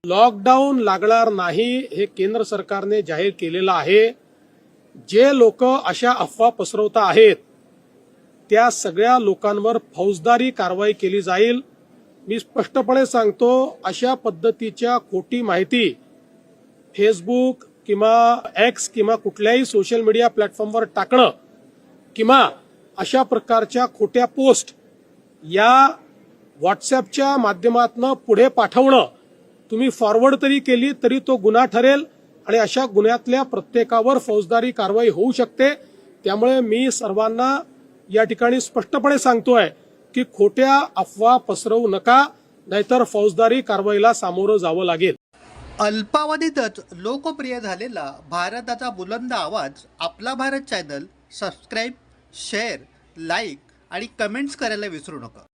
Lockdown लागणार नाही हे केंद्र सरकारने जाहीर केलेलं आहे. जे लोक अशा अफवा पसरवत आहेत त्या सगळ्या लोकांवर फौजदारी कारवाई केली जाईल. मी स्पष्टपणे सांगतो, अशा पद्धतीच्या खोटी माहिती फेसबुक किंवा एक्स किंवा कुठल्याही सोशल मीडिया प्लॅटफॉर्मवर टाकणं किंवा अशा प्रकारच्या खोट्या पोस्ट या व्हॉट्सअपच्या माध्यमातून पुढे पाठवणं, तुम्ही फॉरवर्ड तरी केली तरी तो गुन्हा ठरेल आणि अशा गुन्ह्यातल्या प्रत्येकावर फौजदारी कारवाई होऊ शकते. त्यामुळे मी सर्वांना या ठिकाणी स्पष्टपणे सांगतोय की खोट्या अफवा पसरवू नका, नाहीतर फौजदारी कारवाईला सामोरं जावं लागेल. अल्पावधीतच लोकप्रिय झालेला भारताचा बुलंद आवाज आपला Bharat channel subscribe, share, like आणि कमेंट्स करायला विसरू नका.